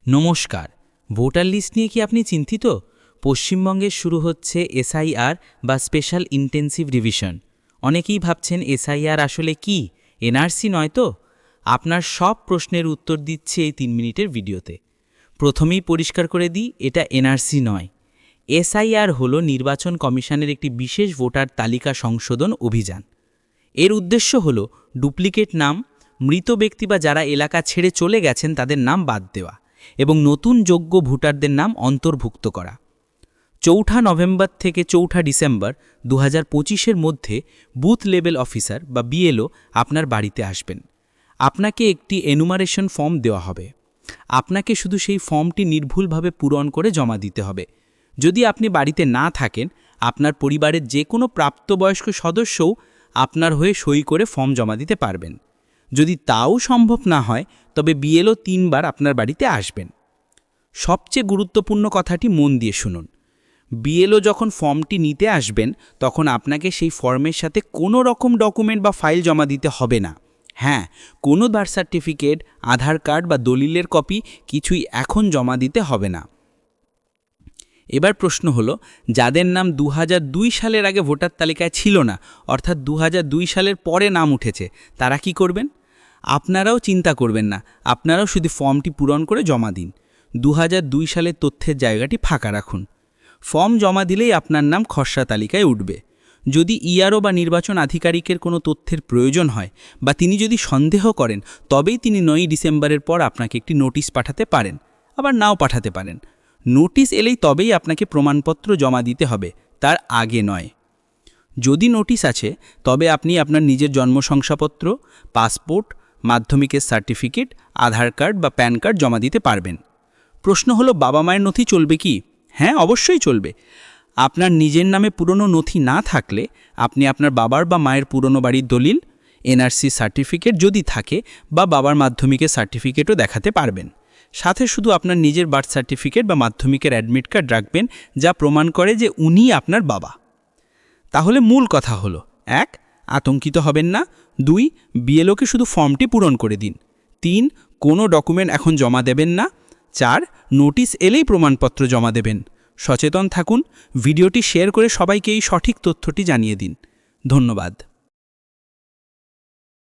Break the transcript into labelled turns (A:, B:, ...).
A: নমস্কার। Voter list নিয়ে কি আপনি চিন্তিত? পশ্চিমবঙ্গে শুরু হচ্ছে এসআইআর বা স্পেশাল ইন্টেন্সিভ রিভিশন। অনেকেই ভাবছেন এসআইআর আসলে কি, এনআরসি নয় তো? আপনার সব প্রশ্নের উত্তর দিচ্ছে এই 3 মিনিটের ভিডিওতে। প্রথমেই পরিষ্কার করে দিই, এটা এনআরসি নয়। এসআইআর হলো নির্বাচন কমিশনের একটি বিশেষ ভোটার তালিকা সংশোধন অভিযান। এর উদ্দেশ্য হল ডুপ্লিকেট নাম, মৃত ব্যক্তি বা যারা এলাকা ছেড়ে চলে গেছেন তাদের নাম বাদ দেওয়া এবং নতুন যোগ্য ভোটারদের নাম অন্তর্ভুক্ত করা। ৪ নভেম্বর থেকে ৪ ডিসেম্বর ২০২৫-এর মধ্যে বুথ লেভেল অফিসার বা বিএলও আপনার বাড়িতে আসবেন। আপনাকে একটি এনুমারেশন ফর্ম দেওয়া হবে। আপনাকে শুধু সেই ফর্মটি নির্ভুলভাবে পূরণ করে জমা দিতে হবে। যদি আপনি বাড়িতে না থাকেন, আপনার পরিবারের যে কোনো প্রাপ্তবয়স্ক সদস্যও আপনার হয়ে সই করে ফর্ম জমা দিতে পারবেন। যদি তাও সম্ভব না হয়, তবে বিএলও ৩ বার আপনার বাড়িতে আসবেন। সবচেয়ে গুরুত্বপূর্ণ কথাটি মন দিয়ে শুনুন। বিএলও যখন ফর্মটি নিতে আসবেন, তখন আপনাকে সেই ফর্মের সাথে কোনো রকম ডকুমেন্ট বা ফাইল জমা দিতে হবে না। হ্যাঁ, কোনো বার্থ সার্টিফিকেট, আধার কার্ড বা দলিলের কপি কিছুই এখন জমা দিতে হবে না। এবার প্রশ্ন হলো, যাদের নাম ২০০২ সালের আগে ভোটার তালিকায় ছিল না, অর্থাৎ ২০০২ সালের পরে নাম উঠেছে, তারা কি করবেন? আপনারাও চিন্তা করবেন না, আপনারাও শুধু ফর্মটি পূরণ করে জমা দিন। ২০০২ সালের তথ্যের জায়গাটি ফাঁকা রাখুন। ফর্ম জমা দিলেই আপনার নাম খসড়া তালিকায় উঠবে। যদি ইআরও বা নির্বাচন আধিকারিকের কোনো তথ্যের প্রয়োজন হয় বা তিনি যদি সন্দেহ করেন, তবেই তিনি ৯ ডিসেম্বরের পর আপনাকে একটি নোটিশ পাঠাতে পারেন, আবার নাও পাঠাতে পারেন। নোটিশ এলেই তবেই আপনাকে প্রমাণপত্র জমা দিতে হবে, তার আগে নয়। যদি নোটিশ আছে, তবে আপনি আপনার নিজের জন্ম শংসাপত্র, পাসপোর্ট, মাধ্যমিকের সার্টিফিকেট, আধার কার্ড বা প্যান কার্ড জমা দিতে পারবেন। প্রশ্ন হলো, বাবা মায়ের নথি চলবে কি? হ্যাঁ, অবশ্যই চলবে। আপনার নিজের নামে পুরনো নথি না থাকলে আপনি আপনার বাবার বা মায়ের পুরনো বাড়ির দলিল, এনআরসি সার্টিফিকেট যদি থাকে বা বাবার মাধ্যমিকের সার্টিফিকেটও দেখাতে পারবেন। সাথে শুধু আপনার নিজের বার্থ সার্টিফিকেট বা মাধ্যমিকের অ্যাডমিট কার্ড রাখবেন, যা প্রমাণ করে যে উনিই আপনার বাবা। তাহলে মূল কথা হলো, ১. আতঙ্কিত হবেন না। ২. বিএলওকে শুধু ফর্মটি পূরণ করে দিন। ৩. কোনো ডকুমেন্ট এখন জমা দেবেন না। ৪. নোটিশ এলেই প্রমাণপত্র জমা দেবেন। সচেতন থাকুন। ভিডিওটি শেয়ার করে সবাইকে এই সঠিক তথ্যটি জানিয়ে দিন। ধন্যবাদ।